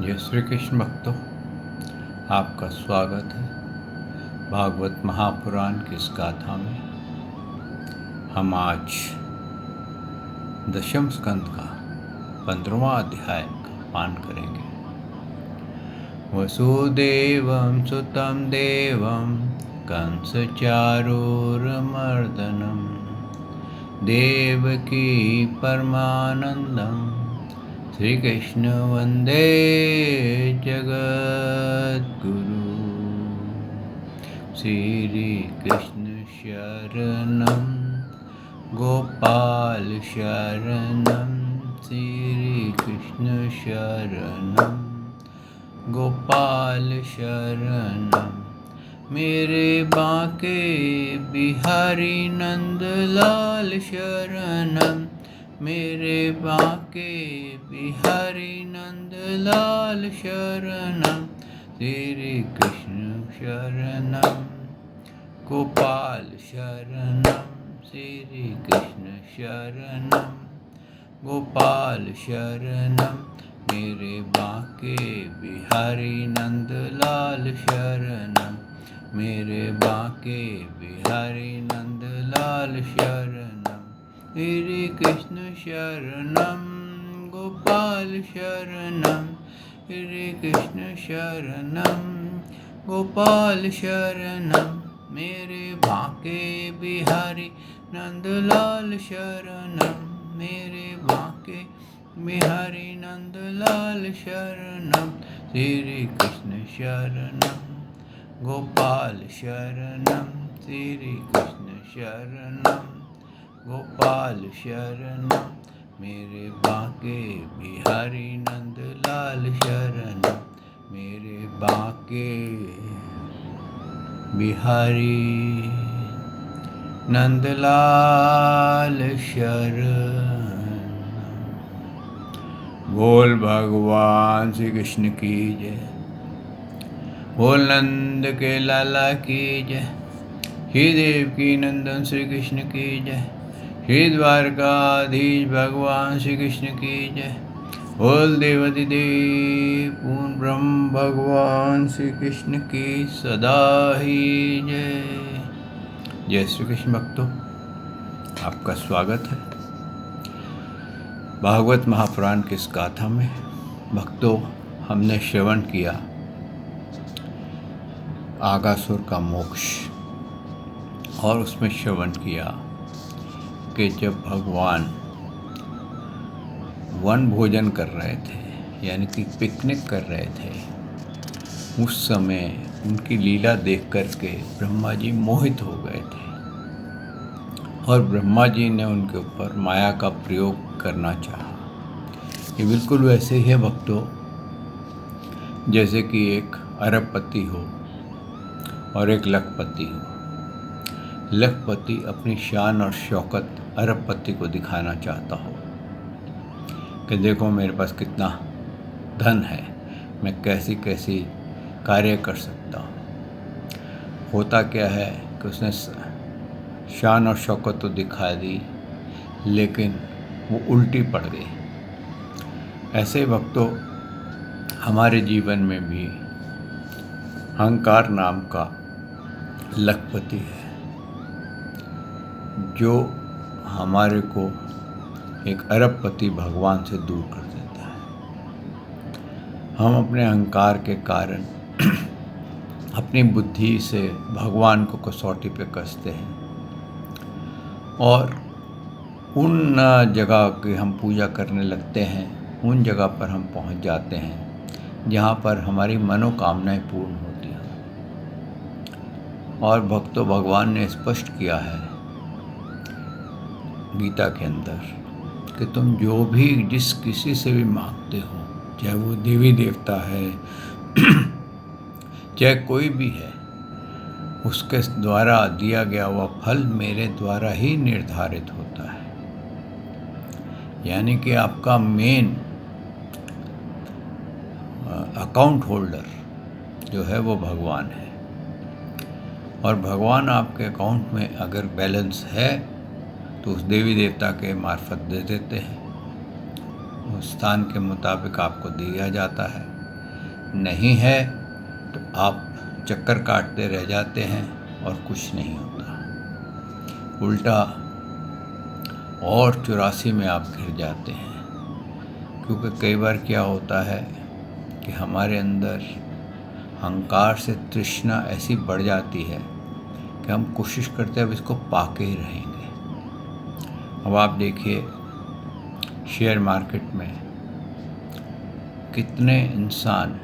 जय श्री कृष्ण भक्तों, आपका स्वागत है भागवत महापुराण की इस गाथा में। हम आज दशम स्कंद का 15वां अध्याय का पान करेंगे। वसुदेवं सुतं देवं कंसचारूरमर्दनं देवकी परमानंदं श्री कृष्ण वंदे जगद्गुरु। श्री कृष्ण शरणं गोपाल शरणं श्री कृष्ण शरणं गोपाल शरणं मेरे बांके बिहारी नंदलाल शरणं मेरे बांके बिहारी नंदलाल शरणं श्री कृष्ण शरणं गोपाल शरणं श्री कृष्ण शरणं गोपाल शरणं मेरे बांके बिहारी नंदलाल शरणं मेरे बांके बिहारी नंदलाल शरणं श्री कृष्ण शरणं गोपाल शरणं श्री कृष्ण शरणं गोपाल शरणं मेरे बांके बिहारी नंदलाल शरणं मेरे बांके बिहारी नंदलाल शरणं श्री कृष्ण शरणं गोपाल शरणं श्री कृष्ण शरणं गोपाल शरणं मेरे बांके बिहारी नंदलाल शरणं मेरे बांके बिहारी नंदलाल शरणं। बोल भगवान श्री कृष्ण की जय, बोल नंद के लाला की जय, श्री देवकी नंदन श्री कृष्ण की जय, श्री द्वारकाधीश भगवान श्री कृष्ण की जय, बोल देवाधिदेव पूर्ण ब्रह्म भगवान श्री कृष्ण की सदा ही जय। जय श्री कृष्ण भक्तों, आपका स्वागत है भागवत महापुराण की इस गाथा में। भक्तों, हमने श्रवण किया आगासुर का मोक्ष, और उसमें श्रवण किया कि जब भगवान वन भोजन कर रहे थे, यानी कि पिकनिक कर रहे थे, उस समय उनकी लीला देख करके ब्रह्मा जी मोहित हो गए थे और ब्रह्मा जी ने उनके ऊपर माया का प्रयोग करना चाहा। ये बिल्कुल वैसे ही है भक्तों, जैसे कि एक अरबपति हो और एक लखपति हो। लखपति अपनी शान और शौकत अरबपति को दिखाना चाहता हो कि देखो मेरे पास कितना धन है, मैं कैसी कैसी कार्य कर सकता हूँ। होता क्या है कि उसने शान और शौकत तो दिखा दी, लेकिन वो उल्टी पड़ गई। ऐसे भक्तों, हमारे जीवन में भी अहंकार नाम का लखपति है, जो हमारे को एक अरबपति भगवान से दूर कर देता है। हम अपने अहंकार के कारण अपनी बुद्धि से भगवान को कसौटी पे कसते हैं और उन जगह की हम पूजा करने लगते हैं, उन जगह पर हम पहुंच जाते हैं जहां पर हमारी मनोकामनाएं पूर्ण होती हैं। और भक्तों, भगवान ने स्पष्ट किया है गीता के अंदर कि तुम जो भी जिस किसी से भी मांगते हो, चाहे वो देवी देवता है चाहे कोई भी है, उसके द्वारा दिया गया हुआ फल मेरे द्वारा ही निर्धारित होता है। यानी कि आपका मेन अकाउंट होल्डर जो है वो भगवान है, और भगवान आपके अकाउंट में अगर बैलेंस है तो उस देवी देवता के मार्फत दे देते हैं, उस स्थान के मुताबिक आपको दिया जाता है। नहीं है तो आप चक्कर काटते रह जाते हैं और कुछ नहीं होता, उल्टा और 84 में आप घिर जाते हैं। क्योंकि कई बार क्या होता है कि हमारे अंदर अहंकार से तृष्णा ऐसी बढ़ जाती है कि हम कोशिश करते हैं अब इसको पाके ही रहेंगे। अब आप देखिए शेयर मार्केट में कितने इंसान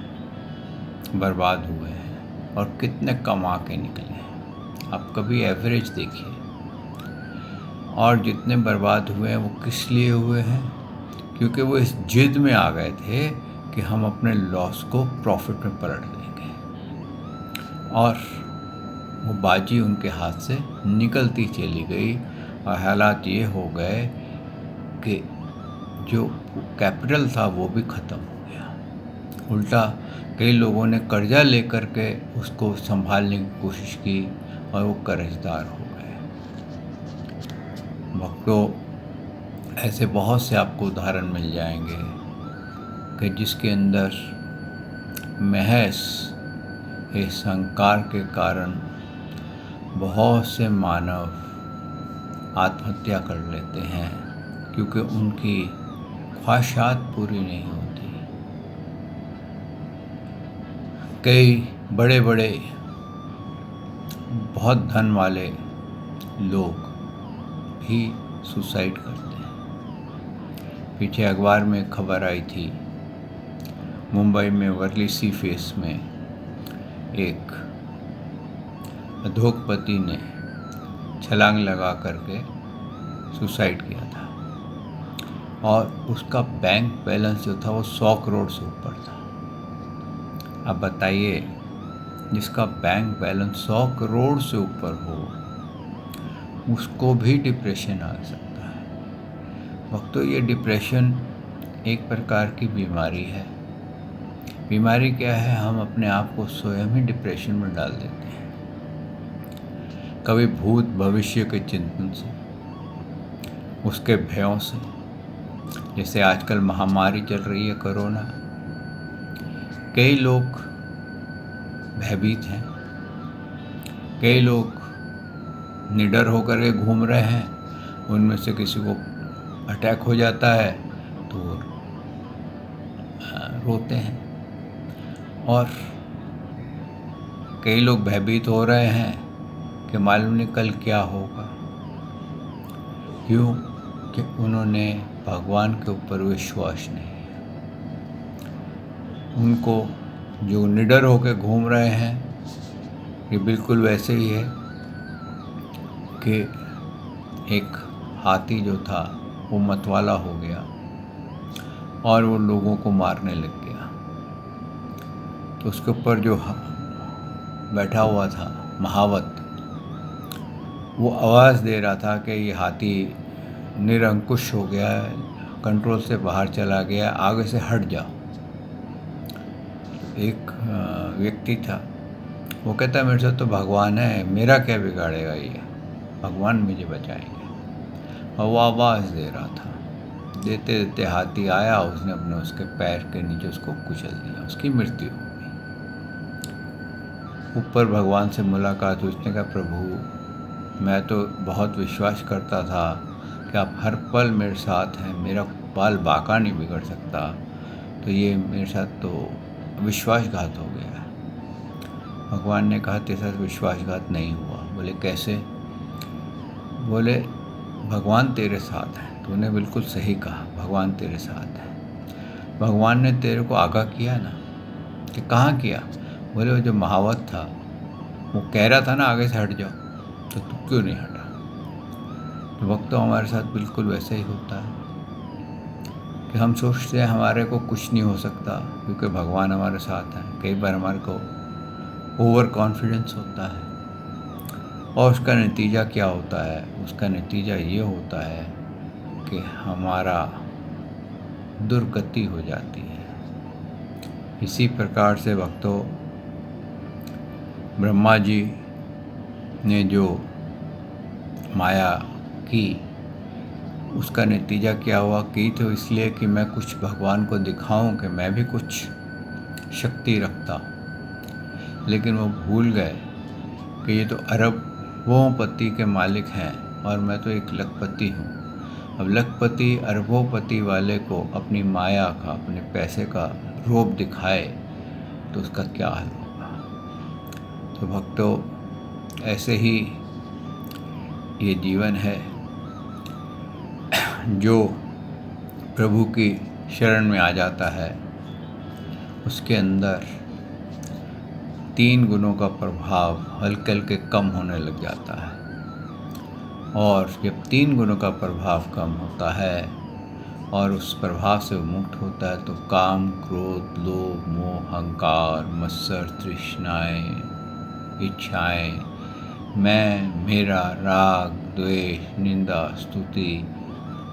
बर्बाद हुए हैं और कितने कमा के निकले हैं। आप कभी एवरेज देखिए, और जितने बर्बाद हुए हैं वो किस लिए हुए हैं? क्योंकि वो इस जिद में आ गए थे कि हम अपने लॉस को प्रॉफिट में पलट देंगे, और वो बाजी उनके हाथ से निकलती चली गई और हालात ये हो गए कि जो कैपिटल था वो भी ख़त्म हो गया। उल्टा कई लोगों ने कर्जा लेकर के उसको संभालने की कोशिश की और वो कर्जदार हो गए। भक्तों, ऐसे बहुत से आपको उदाहरण मिल जाएंगे कि जिसके अंदर महज इस अहंकार के कारण बहुत से मानव आत्महत्या कर लेते हैं, क्योंकि उनकी ख्वाहिशात पूरी नहीं होती। कई बड़े बड़े बहुत धन वाले लोग भी सुसाइड करते हैं। पीछे अखबार में खबर आई थी, मुंबई में वर्ली सी फेस में एक उद्योगपति ने छलांग लगा करके सुसाइड किया था, और उसका बैंक बैलेंस जो था वो 100 करोड़ से ऊपर था। अब बताइए, जिसका बैंक बैलेंस 100 करोड़ से ऊपर हो उसको भी डिप्रेशन आ सकता है। वक्तों, ये डिप्रेशन एक प्रकार की बीमारी है। बीमारी क्या है? हम अपने आप को स्वयं ही डिप्रेशन में डाल देते हैं, कभी भूत भविष्य के चिंतन से, उसके भयों से। जैसे आजकल महामारी चल रही है कोरोना, कई लोग भयभीत हैं, कई लोग निडर होकर के घूम रहे हैं। उनमें से किसी को अटैक हो जाता है तो रोते हैं, और कई लोग भयभीत हो रहे हैं कि मालूम नहीं कल क्या होगा। क्यों? कि उन्होंने भगवान के ऊपर विश्वास नहीं है। उनको जो निडर होकर घूम रहे हैं, ये बिल्कुल वैसे ही है कि एक हाथी जो था वो मतवाला हो गया और वो लोगों को मारने लग गया। तो उसके ऊपर जो बैठा हुआ था महावत, वो आवाज़ दे रहा था कि ये हाथी निरंकुश हो गया है, कंट्रोल से बाहर चला गया, आगे से हट जाओ। एक व्यक्ति था, वो कहता मेरे साथ तो भगवान है, मेरा क्या बिगाड़ेगा ये, भगवान मुझे बचाएंगे। और वो आवाज़ दे रहा था, देते देते हाथी आया, उसने अपने उसके पैर के नीचे उसको कुचल दिया, उसकी मृत्यु हो गई। ऊपर भगवान से मुलाकात हुई, उसने कहा प्रभु मैं तो बहुत विश्वास करता था कि आप हर पल मेरे साथ हैं, मेरा बाल बाका नहीं बिगड़ सकता, तो ये मेरे साथ तो विश्वासघात हो गया। भगवान ने कहा तेरे साथ विश्वासघात नहीं हुआ। बोले कैसे? बोले भगवान तेरे साथ है। तूने बिल्कुल सही कहा, भगवान तेरे साथ है। भगवान ने तेरे को आगाह किया ना, कि कहाँ किया? बोले वो जो महावत था वो कह रहा था ना आगे से हट जाओ, तो तू क्यों नहीं हटा? तो वक्त तो हमारे साथ बिल्कुल वैसे ही होता है कि हम सोचते हैं हमारे को कुछ नहीं हो सकता क्योंकि भगवान हमारे साथ है। कई बार हमारे को ओवर कॉन्फिडेंस होता है, और उसका नतीजा क्या होता है? उसका नतीजा ये होता है कि हमारा दुर्गति हो जाती है। इसी प्रकार से भक्तों, ब्रह्मा जी ने जो माया की, उसका नतीजा क्या हुआ? की तो इसलिए कि मैं कुछ भगवान को दिखाऊं कि मैं भी कुछ शक्ति रखता, लेकिन वो भूल गए कि ये तो अरबों-पति के मालिक हैं और मैं तो एक लखपति हूँ। अब लखपति अरबों-पति वाले को अपनी माया का, अपने पैसे का रूप दिखाए तो उसका क्या हाल होगा। तो भक्तों, ऐसे ही ये जीवन है। जो प्रभु की शरण में आ जाता है उसके अंदर 3 गुणों का प्रभाव हल्के हल्के कम होने लग जाता है, और जब 3 गुणों का प्रभाव कम होता है और उस प्रभाव से मुक्त होता है तो काम, क्रोध, लोभ, मोह, अहंकार, मत्सर, तृष्णाएं, इच्छाएं, मैं, मेरा, राग, द्वेष, निंदा, स्तुति,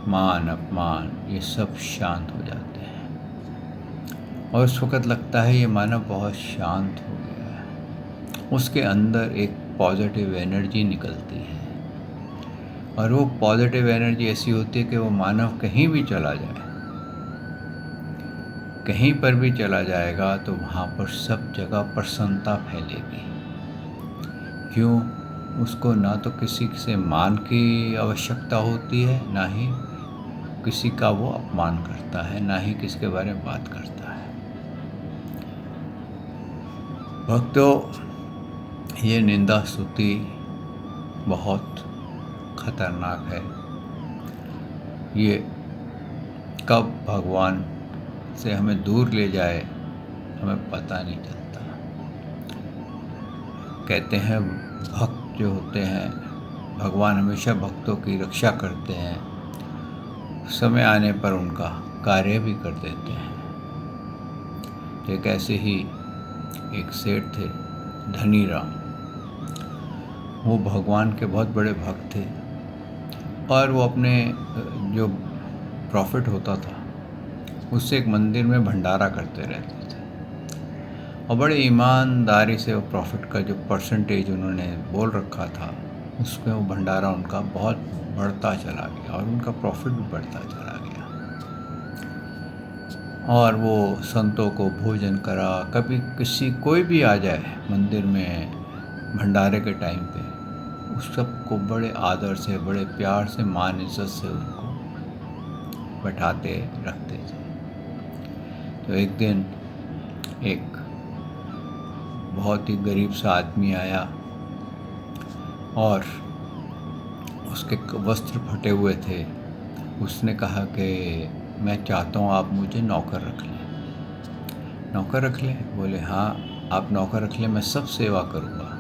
मान, अपमान, ये सब शांत हो जाते हैं। और उस वक़्त लगता है ये मानव बहुत शांत हो गया है। उसके अंदर एक पॉजिटिव एनर्जी निकलती है, और वो पॉजिटिव एनर्जी ऐसी होती है कि वो मानव कहीं भी चला जाए, कहीं पर भी चला जाएगा तो वहाँ पर सब जगह प्रसन्नता फैलेगी। क्यों? उसको ना तो किसी से मान की आवश्यकता होती है, ना ही किसी का वो अपमान करता है, ना ही किसी के बारे में बात करता है। भक्तों, ये निंदा स्तुति बहुत खतरनाक है। ये कब भगवान से हमें दूर ले जाए हमें पता नहीं चलता। कहते हैं भक्त जो होते हैं, भगवान हमेशा भक्तों की रक्षा करते हैं, समय आने पर उनका कार्य भी कर देते हैं। एक ऐसे ही एक सेठ थे, धनी राम। वो भगवान के बहुत बड़े भक्त थे, और वो अपने जो प्रॉफिट होता था उससे एक मंदिर में भंडारा करते रहते थे, और बड़े ईमानदारी से वो प्रॉफिट का जो परसेंटेज उन्होंने बोल रखा था उसमें वो भंडारा उनका बहुत बढ़ता चला गया, और उनका प्रॉफिट भी बढ़ता चला गया। और वो संतों को भोजन करा, कभी कोई भी आ जाए मंदिर में भंडारे के टाइम पे, उस सबको बड़े आदर से, बड़े प्यार से, मान इज्जत से उनको बैठाते रखते थे। तो एक दिन एक बहुत ही गरीब सा आदमी आया, और उसके वस्त्र फटे हुए थे। उसने कहा कि मैं चाहता हूँ आप मुझे नौकर रख लें। नौकर रख लें? बोले हाँ, आप नौकर रख लें, मैं सब सेवा करूँगा,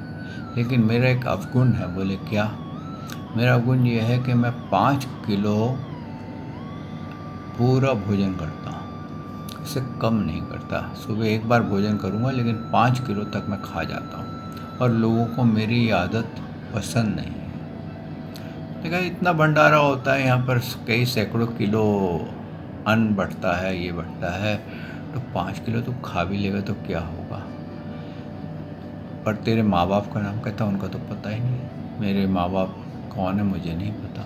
लेकिन मेरा एक अवगुण है। बोले क्या? मेरा अवगुण ये है कि मैं 5 किलो पूरा भोजन करता हूँ, इससे कम नहीं करता। सुबह एक बार भोजन करूँगा, लेकिन 5 किलो तक मैं खा जाता हूँ, और लोगों को मेरी ये आदत पसंद नहीं है। देखा, इतना भंडारा होता है यहाँ पर, कई सैकड़ों किलो अन्न बढ़ता है, ये बढ़ता है, तो 5 किलो तो खा भी लेगा तो क्या होगा। पर तेरे माँ बाप का नाम? कहता उनका तो पता ही नहीं, मेरे माँ बाप कौन है मुझे नहीं पता।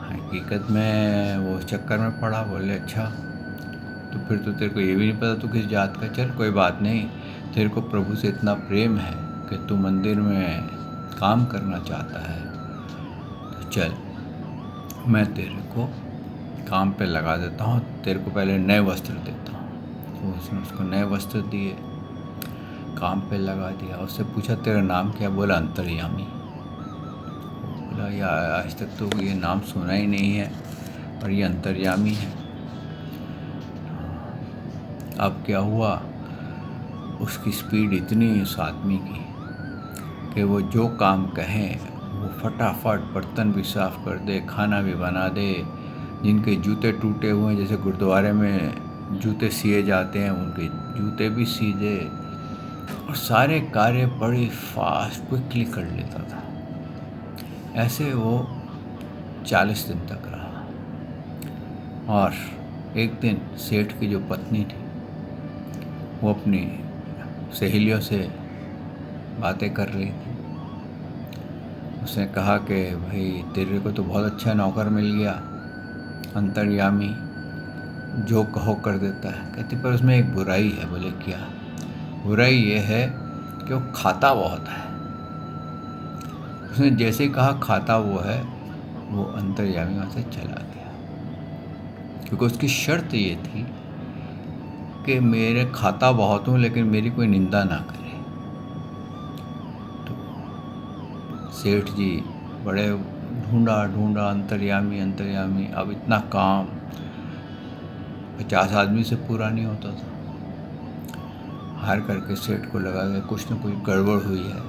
हकीकत में वो चक्कर में पड़ा। बोले अच्छा, तो फिर तो तेरे को ये भी नहीं पता तू किस जात का। चल कोई बात नहीं, तेरे को प्रभु से इतना प्रेम है कि तू मंदिर में काम करना चाहता है, तो चल मैं तेरे को काम पे लगा देता हूँ, तेरे को पहले नए वस्त्र देता हूँ। तो उसने उसको नए वस्त्र दिए, काम पे लगा दिया। उससे पूछा तेरा नाम क्या? बोला अंतर्यामी। बोला यार, आज तक तो ये नाम सुना ही नहीं है, और ये अंतर्यामी है। अब क्या हुआ, उसकी स्पीड इतनी उस आदमी की कि वो जो काम कहें वो फटाफट बर्तन भी साफ़ कर दे, खाना भी बना दे। जिनके जूते टूटे हुए हैं, जैसे गुरुद्वारे में जूते सिए जाते हैं, उनके जूते भी सी दे, और सारे कार्य बड़ी फास्ट क्विकली कर लेता था। ऐसे वो 40 दिन तक रहा। और एक दिन सेठ की जो पत्नी थी, वो अपनी सहेलियों से बातें कर रही थी। उसने कहा कि भाई तेरे को तो बहुत अच्छा नौकर मिल गया, अंतर्यामी, जो कहो कर देता है। कहती पर उसमें एक बुराई है। बोले क्या? बुराई ये है कि वो खाता बहुत है। उसने जैसे ही कहा खाता वो है, वो अंतर्यामी वहाँ से चला गया, क्योंकि उसकी शर्त ये थी कि मेरे खाता बहुत हूँ लेकिन मेरी कोई निंदा ना करे। तो सेठ जी बड़े ढूंढा ढूंढा, अंतर्यामी अंतर्यामी। अब इतना काम 50 आदमी से पूरा नहीं होता था। हार करके सेठ को लगा कि कुछ न कुछ गड़बड़ हुई है।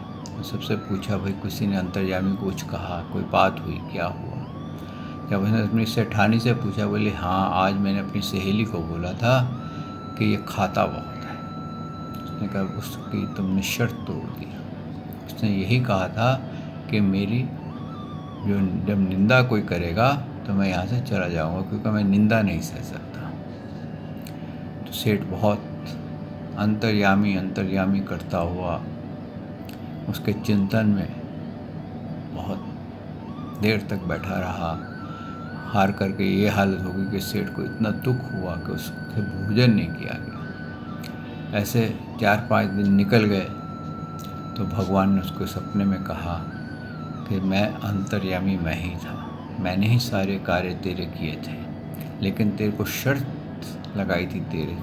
सबसे पूछा, भाई किसी ने अंतर्यामी को कुछ कहा, कोई बात हुई, क्या हुआ? जब उसने अपनी सेठानी से पूछा, बोले हाँ, आज मैंने अपनी सहेली को बोला था कि ये खाता बहुत है। उसने कहा उसकी तुमने शर्त तोड़ दी। उसने यही कहा था कि मेरी जो जब निंदा कोई करेगा तो मैं यहाँ से चला जाऊँगा, क्योंकि मैं निंदा नहीं सह सकता। तो सेठ बहुत अंतर्यामी अंतर्यामी करता हुआ उसके चिंतन में बहुत देर तक बैठा रहा। हार करके ये हालत हो गई कि सेठ को इतना दुख हुआ कि उससे भोजन नहीं किया गया। ऐसे 4-5 दिन निकल गए तो भगवान ने उसको सपने में कहा कि मैं अंतर्यामी मैं ही था, मैंने ही सारे कार्य तेरे किए थे, लेकिन तेरे को शर्त लगाई थी तेरे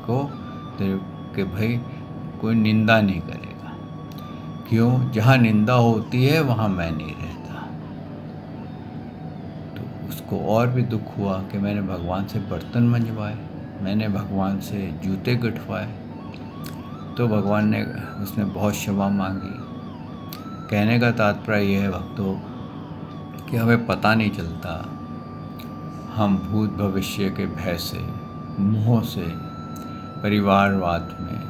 कि भाई कोई निंदा नहीं करेगा। क्यों? जहाँ निंदा होती है वहाँ मैं नहीं रहता। तो उसको और भी दुख हुआ कि मैंने भगवान से बर्तन मंजवाए, मैंने भगवान से जूते गठवाए। तो भगवान ने उसने बहुत क्षमा मांगी। कहने का तात्पर्य यह है भक्तों कि हमें पता नहीं चलता, हम भूत भविष्य के भय से, मोह से, परिवारवाद में,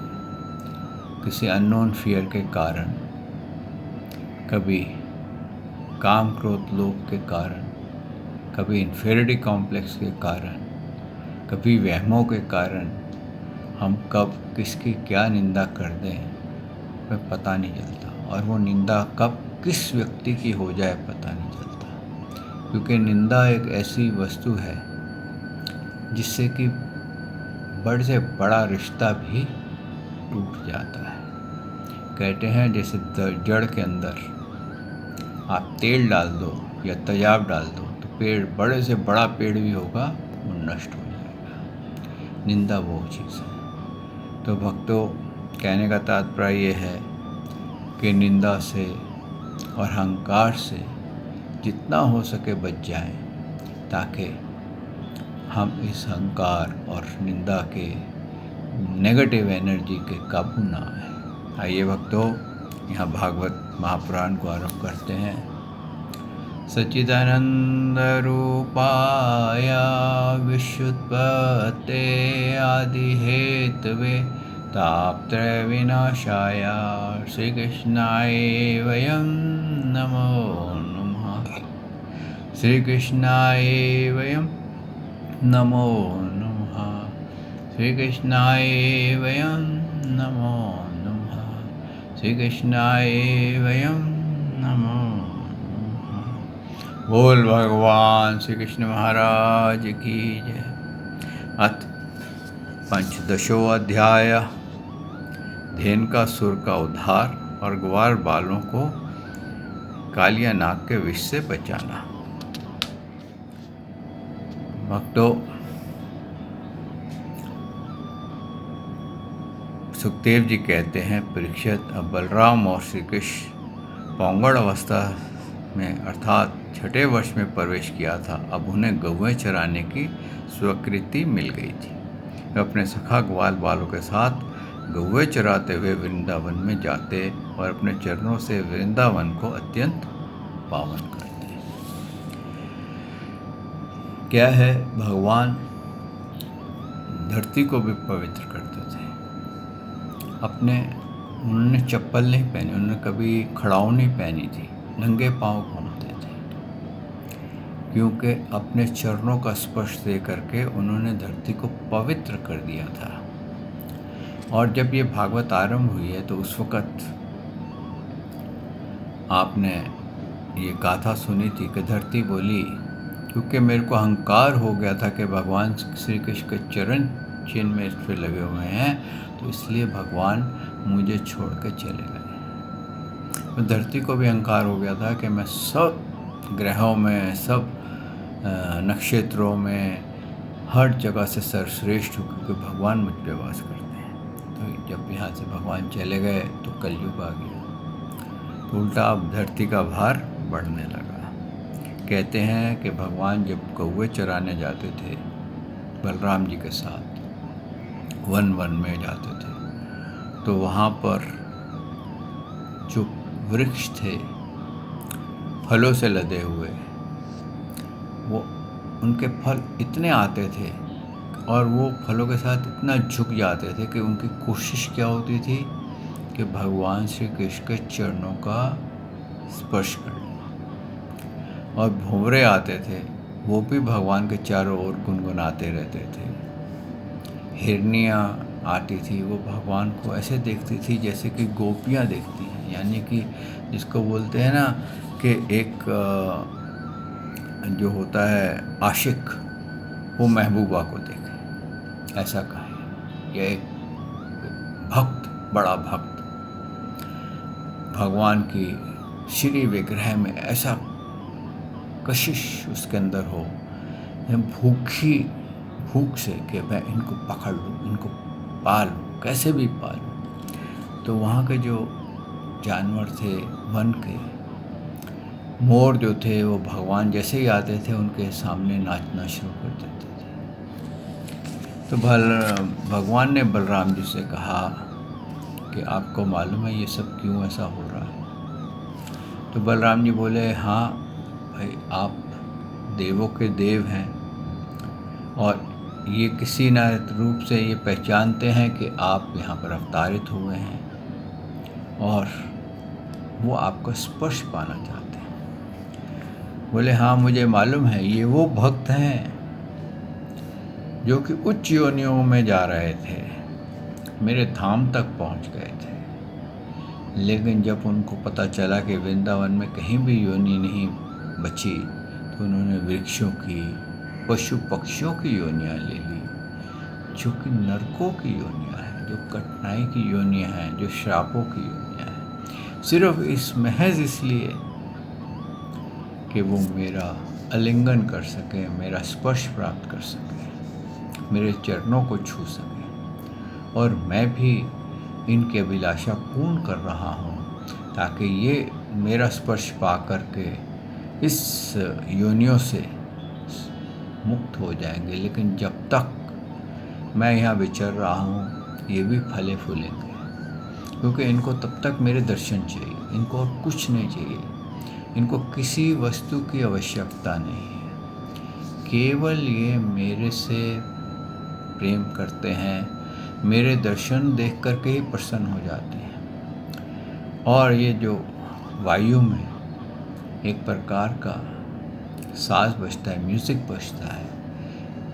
किसी अननोन फियर के कारण, कभी काम क्रोध लोभ के कारण, कभी इन्फीरियरिटी कॉम्प्लेक्स के कारण, कभी वहमों के कारण हम कब किसकी क्या निंदा कर दें हमें पता नहीं चलता। और वो निंदा कब किस व्यक्ति की हो जाए पता नहीं चलता, क्योंकि निंदा एक ऐसी वस्तु है जिससे कि बड़े से बड़ा रिश्ता भी टूट जाता है। कहते हैं जैसे जड़ के अंदर आप तेल डाल दो या तेजाब डाल दो तो पेड़, बड़े से बड़ा पेड़ भी होगा, वो नष्ट हो जाएगा। निंदा वो चीज़ है। तो भक्तों, कहने का तात्पर्य ये है कि निंदा से और अहंकार से जितना हो सके बच जाएं, ताकि हम इस अहंकार और निंदा के नेगेटिव एनर्जी के काबू ना आए। आइए भक्तों, यहाँ भागवत महापुराण को आरंभ करते हैं। सच्चिदानंद रूपाय विश्वोत्पत्ते आदि हेतवे तापत्रय विनाशाय श्री कृष्णाय वयं नमो नमः। श्री कृष्णाय वयं नमो नमः। श्री कृष्णाय वयं नमो नमः। श्री कृष्णाय वयं नमो नमः। बोल भगवान श्री कृष्ण महाराज की जय। अथ पंचदशो अध्याय धेनुकासुर का उद्धार और ग्वार बालों को कालिया नाग के विष से बचाना। भक्तों, सुखदेव जी कहते हैं, परीक्षित, अब बलराम और श्री कृष्ण पौंगड़ अवस्था में अर्थात 6ठे वर्ष में प्रवेश किया था। अब उन्हें गौएं चराने की स्वीकृति मिल गई थी। वे अपने सखा ग्वाल बालों के साथ गौएं चराते हुए वृंदावन में जाते और अपने चरणों से वृंदावन को अत्यंत पावन करते। क्या है, भगवान धरती को भी पवित्र करते थे। उन्होंने चप्पल नहीं पहनी, उन्होंने कभी खड़ाऊ नहीं पहनी थी, नंगे पांव घूमते थे, क्योंकि अपने चरणों का स्पर्श दे करके उन्होंने धरती को पवित्र कर दिया था। और जब ये भागवत आरंभ हुई है तो उस वक़्त आपने ये गाथा सुनी थी कि धरती बोली क्योंकि मेरे को अहंकार हो गया था कि भगवान श्री कृष्ण के चरण चिन्ह में इस पे लगे हुए हैं, तो इसलिए भगवान मुझे छोड़ के चले गए। तो धरती को भी अहंकार हो गया था कि मैं सब ग्रहों में, सब नक्षत्रों में, हर जगह से सर्वश्रेष्ठ हूँ, क्योंकि भगवान मुझ पे वास करते हैं। तो जब यहाँ से भगवान चले गए तो कलयुग आ गया, तो उल्टा अब धरती का भार बढ़ने लगा। कहते हैं कि भगवान जब कौवे चराने जाते थे बलराम जी के साथ, वन में जाते थे, तो वहाँ पर जो वृक्ष थे फलों से लदे हुए, वो उनके फल इतने आते थे और वो फलों के साथ इतना झुक जाते थे कि उनकी कोशिश क्या होती थी कि भगवान श्री कृष्ण के चरणों का स्पर्श कर लें। और भंवरे आते थे, वो भी भगवान के चारों ओर गुनगुनाते रहते थे। हिरनियाँ आती थी, वो भगवान को ऐसे देखती थी जैसे कि गोपियाँ देखती हैं, यानी कि जिसको बोलते हैं ना कि एक जो होता है आशिक, वो महबूबा को देखे, ऐसा कहें। यह एक भक्त, बड़ा भक्त भगवान की श्री विग्रह में ऐसा कशिश उसके अंदर हो, भूख से कि मैं इनको पकड़ लूँ, इनको पाल लूँ, कैसे भी पालूँ। तो वहाँ के जो जानवर थे, वन के मोर जो थे, वो भगवान जैसे ही आते थे उनके सामने नाचना शुरू कर देते थे। तो भगवान ने बलराम जी से कहा कि आपको मालूम है ये सब क्यों ऐसा हो रहा है? तो बलराम जी बोले, हाँ भाई, आप देवों के देव हैं और ये किसी न रूप से ये पहचानते हैं कि आप यहाँ पर अवतारित हुए हैं और वो आपका स्पर्श पाना चाहते हैं। बोले, हाँ मुझे मालूम है, ये वो भक्त हैं जो कि उच्च योनियों में जा रहे थे, मेरे धाम तक पहुँच गए थे, लेकिन जब उनको पता चला कि वृंदावन में कहीं भी योनि नहीं बची, तो उन्होंने वृक्षों की, पशु पक्षियों की योनियाँ ले ली, जो कि नरकों की योनियाँ हैं, जो कठिनाई की योनियाँ हैं, जो श्रापों की योनियाँ हैं, सिर्फ इस महज इसलिए कि वो मेरा आलिंगन कर सके, मेरा स्पर्श प्राप्त कर सके, मेरे चरणों को छू सके। और मैं भी इनकी अभिलाषा पूर्ण कर रहा हूँ ताकि ये मेरा स्पर्श पा करके इस योनियों से मुक्त हो जाएंगे। लेकिन जब तक मैं यहाँ विचर रहा हूँ ये भी फले फूलेंगे, क्योंकि इनको तब तक मेरे दर्शन चाहिए, इनको और कुछ नहीं चाहिए, इनको किसी वस्तु की आवश्यकता नहीं है, केवल ये मेरे से प्रेम करते हैं, मेरे दर्शन देख करके ही प्रसन्न हो जाते हैं। और ये जो वायु में एक प्रकार का साज बजता है, म्यूज़िक बजता है,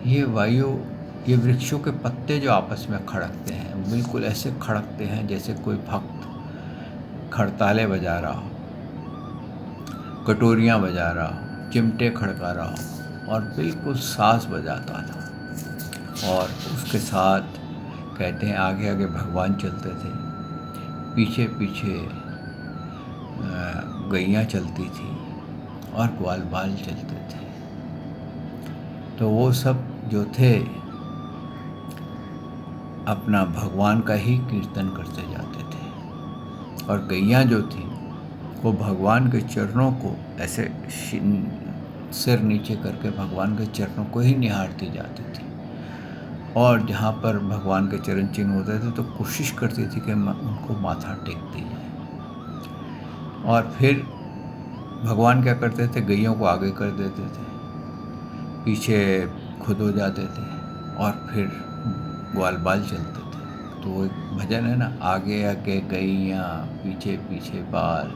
ये वायु, ये वृक्षों के पत्ते जो आपस में खड़कते हैं, बिल्कुल ऐसे खड़कते हैं जैसे कोई भक्त खड़ताले बजा रहा हो, कटोरियाँ बजा रहा हो, चिमटे खड़का रहा हो और बिल्कुल साज बजाता था। और उसके साथ कहते हैं आगे आगे भगवान चलते थे, पीछे पीछे गैयाँ चलती थी और ग्वाल बाल चलते थे। तो वो सब जो थे अपना भगवान का ही कीर्तन करते जाते थे, और गैयाँ जो थी वो भगवान के चरणों को ऐसे सिर नीचे करके भगवान के चरणों को ही निहारती जाती थी। और जहाँ पर भगवान के चरण चिन्ह होते थे तो कोशिश करती थी कि उनको माथा टेकती जाए। और फिर भगवान क्या करते थे, गैयों को आगे कर देते थे, पीछे खुद हो जाते थे और फिर ग्वाल बाल चलते थे। तो वो एक भजन है ना, आगे आगे गैयाँ पीछे पीछे बाल,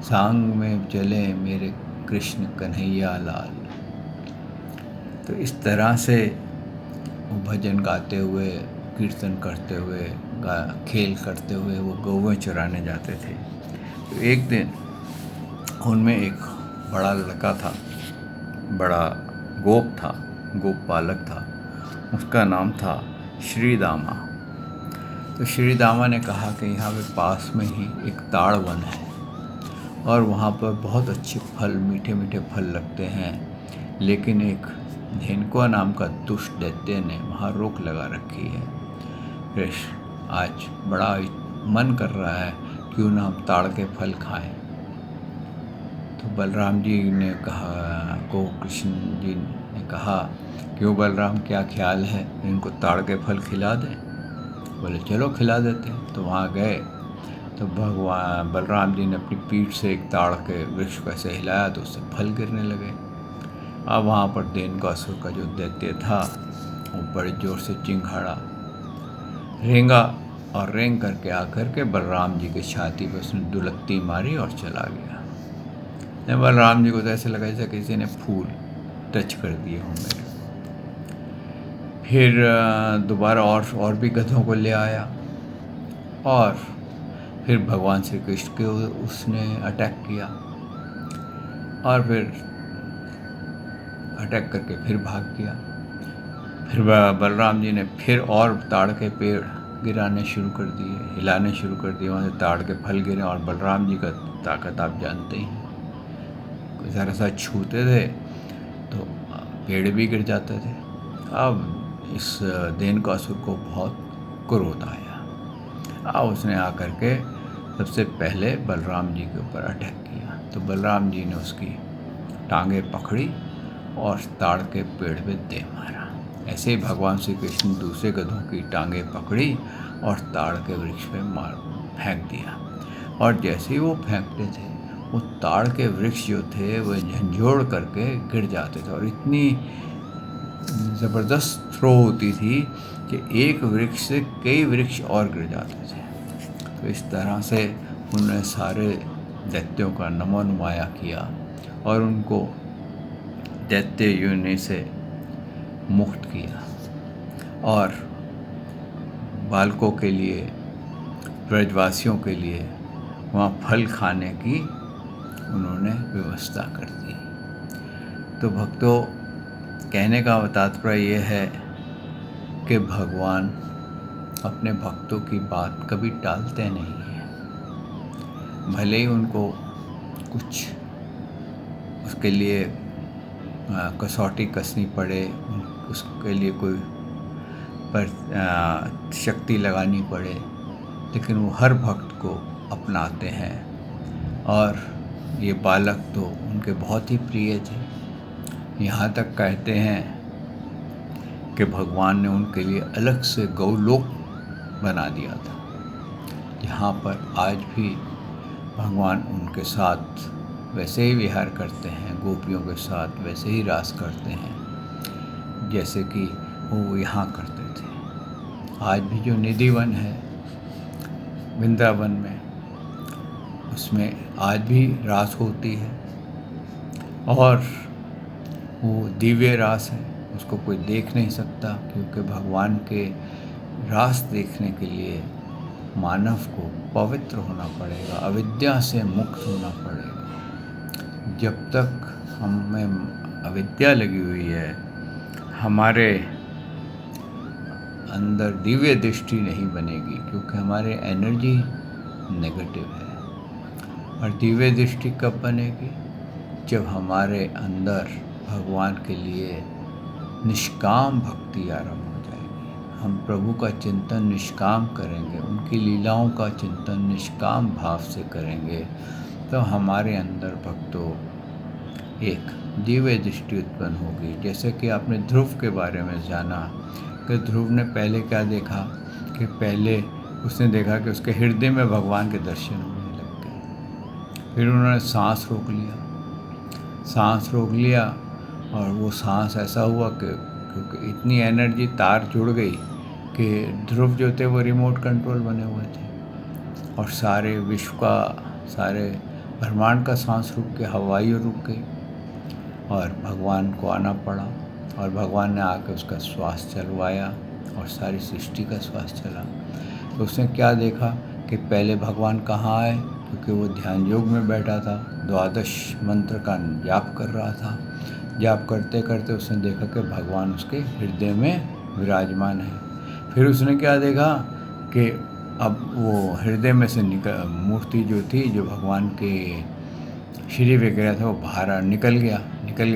सांग में चले मेरे कृष्ण कन्हैया लाल। तो इस तरह से वो भजन गाते हुए, कीर्तन करते हुए, खेल करते हुए वो गौवें चराने जाते थे। तो एक दिन उनमें एक बड़ा लड़का था, बड़ा गोप था, गोप पालक था, उसका नाम था श्री दामा। तो श्री दामा ने कहा कि यहाँ पे पास में ही एक ताड़ वन है और वहाँ पर बहुत अच्छे फल, मीठे मीठे फल लगते हैं, लेकिन एक धेनुका नाम का दुष्ट दैत्य ने वहाँ रोक लगा रखी है। कृष्ण, आज बड़ा मन कर रहा है, क्यों ना हम ताड़ के फल खाएं। तो बलराम जी ने कहा को कृष्ण जी ने कहा, क्यों बलराम, क्या ख्याल है, इनको ताड़ के फल खिला दें? बोले चलो खिला देते हैं। तो वहाँ गए तो भगवान बलराम जी ने अपनी पीठ से एक ताड़ के वृक्ष को ऐसे हिलाया तो उससे फल गिरने लगे। अब वहाँ पर धेनुकासुर का जो दैत्य था वो बड़े ज़ोर से चिंघाड़ा, रेंगा और रेंग करके आकर के बलराम जी की छाती पर उसने दुलत्ती मारी और चला गया। बलराम जी को तो ऐसे लगा जैसे किसी ने फूल टच कर दिए हों मेरे। फिर दोबारा और भी गधों को ले आया और फिर भगवान श्री कृष्ण के उसने अटैक किया और फिर अटैक करके फिर भाग गया। फिर बलराम जी ने फिर और ताड़ के पेड़ गिराने शुरू कर दिए, हिलाने शुरू कर दिए, वहाँ से ताड़ के फल गिरे। और बलराम जी का ताकत आप जानते ही हैं, ज़रा सा छूते थे तो पेड़ भी गिर जाते थे। अब इस धेनुकासुर को बहुत क्रोध आया। अब उसने आकर के सबसे पहले बलराम जी के ऊपर अटैक किया। तो बलराम जी ने उसकी टांगें पकड़ी और ताड़ के पेड़ पे दे मारा। ऐसे ही भगवान श्री कृष्ण दूसरे गधों की टांगें पकड़ी और ताड़ के वृक्ष पे मार फेंक दिया। और जैसे ही वो फेंकते थे वो ताड़ के वृक्ष जो थे वो झंझोड़ करके गिर जाते थे और इतनी ज़बरदस्त थ्रो होती थी कि एक वृक्ष से कई वृक्ष और गिर जाते थे। तो इस तरह से उन्होंने सारे दैत्यों का नमो नुमाया किया और उनको दैत्य योनि से मुक्त किया और बालकों के लिए, ब्रजवासियों के लिए वहाँ फल खाने की उन्होंने व्यवस्था कर दी। तो भक्तों, कहने का तात्पर्य ये है कि भगवान अपने भक्तों की बात कभी टालते नहीं हैं। भले ही उनको कुछ उसके लिए कसौटी कसनी पड़े, उसके लिए कोई शक्ति लगानी पड़े, लेकिन वो हर भक्त को अपनाते हैं। और ये बालक तो उनके बहुत ही प्रिय थे। यहाँ तक कहते हैं कि भगवान ने उनके लिए अलग से गौलोक बना दिया था, जहाँ पर आज भी भगवान उनके साथ वैसे ही विहार करते हैं, गोपियों के साथ वैसे ही रास करते हैं जैसे कि वो यहाँ करते थे। आज भी जो निधि वन है वृंदावन में, उसमें आज भी रास होती है और वो दिव्य रास है, उसको कोई देख नहीं सकता, क्योंकि भगवान के रास देखने के लिए मानव को पवित्र होना पड़ेगा, अविद्या से मुक्त होना पड़ेगा। जब तक हमें अविद्या लगी हुई है, हमारे अंदर दिव्य दृष्टि नहीं बनेगी, क्योंकि हमारे एनर्जी नेगेटिव है। और दिव्य दृष्टि कब बनेगी? जब हमारे अंदर भगवान के लिए निष्काम भक्ति आरंभ हो जाएगी। हम प्रभु का चिंतन निष्काम करेंगे, उनकी लीलाओं का चिंतन निष्काम भाव से करेंगे, तो हमारे अंदर भक्तों एक दिव्य दृष्टि उत्पन्न होगी। जैसे कि आपने ध्रुव के बारे में जाना कि ध्रुव ने पहले क्या देखा कि पहले उसने देखा कि उसके हृदय में भगवान के दर्शन होने लग गए। फिर उन्होंने सांस रोक लिया और वो सांस ऐसा हुआ कि क्योंकि इतनी एनर्जी तार जुड़ गई कि ध्रुव जो थे वो रिमोट कंट्रोल बने हुए थे और सारे विश्व का, सारे ब्रह्मांड का सांस रुक के हवाइयों रुक गई और भगवान को आना पड़ा और भगवान ने आकर उसका श्वास चलवाया और सारी सृष्टि का श्वास चला। तो उसने क्या देखा कि पहले भगवान कहाँ आए, क्योंकि वो ध्यान योग में बैठा था, द्वादश मंत्र का जाप कर रहा था। जाप करते करते उसने देखा कि भगवान उसके हृदय में विराजमान है। फिर उसने क्या देखा कि अब वो हृदय में से मूर्ति जो थी, जो भगवान के श्री वगैरह था, वो बाहर निकल गया।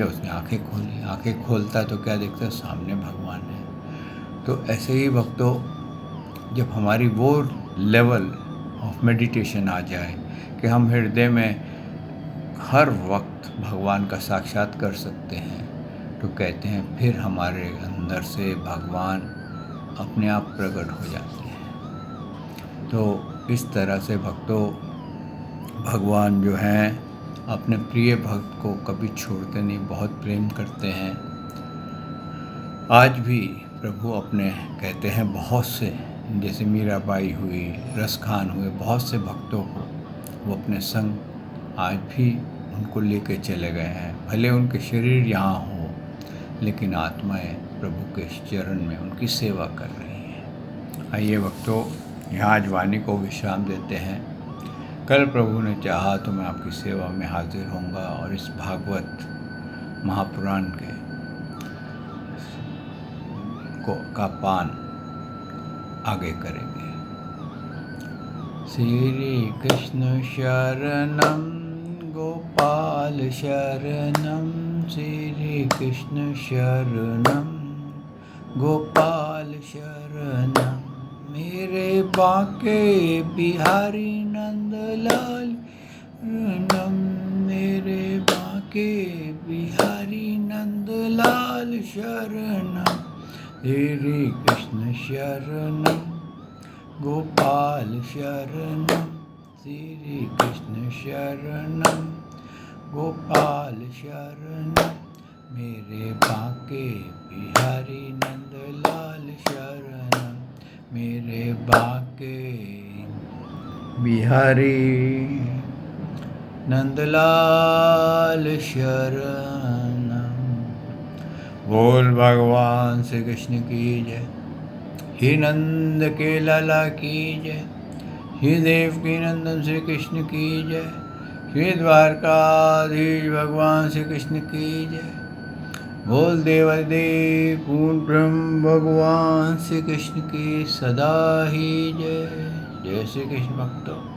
उसने आंखें खोली, आंखें खोलता तो क्या देखता, सामने भगवान है। तो ऐसे ही भक्तों, जब हमारी वो लेवल ऑफ मेडिटेशन आ जाए कि हम हृदय में हर वक्त भगवान का साक्षात कर सकते हैं, तो कहते हैं फिर हमारे अंदर से भगवान अपने आप प्रकट हो जाते हैं। तो इस तरह से भक्तों, भगवान जो हैं अपने प्रिय भक्त को कभी छोड़ते नहीं, बहुत प्रेम करते हैं। आज भी प्रभु अपने कहते हैं बहुत से, जैसे मीराबाई हुई, रसखान हुए, बहुत से भक्तों को वो अपने संग आज भी उनको लेके चले गए हैं। भले उनके शरीर यहाँ हो, लेकिन आत्माएं प्रभु के चरण में उनकी सेवा कर रही हैं। आइए भक्तों, यहाँ आज वाणी को विश्राम देते हैं। कल प्रभु ने चाहा तो मैं आपकी सेवा में हाजिर होऊंगा और इस भागवत महापुराण के का पान आगे करेंगे। श्री कृष्ण शरणम गोपाल शरणम, श्री कृष्ण शरणम गोपाल शरणम, मेरे बाके बिहारी नंदलाल शरणम, मेरे बाके बिहारी नंदलाल शरणम, श्री कृष्ण शरणम गोपाल शरणम, श्री कृष्ण शरणम गोपाल शरणम, मेरे बाके बिहारी नंदलाल शरणम, मेरे बाके बिहारी नंदलाल शरणम। बोल भगवान श्री कृष्ण की जय। हे नंद के लाला की जय। हे देव की नंदन श्री कृष्ण की जय। श्री द्वारकाधीश भगवान श्री कृष्ण की जय। बोल देवादिदेव पूर्ण ब्रह्म भगवान श्री कृष्ण की सदा ही जय। जय श्री कृष्ण भक्तों।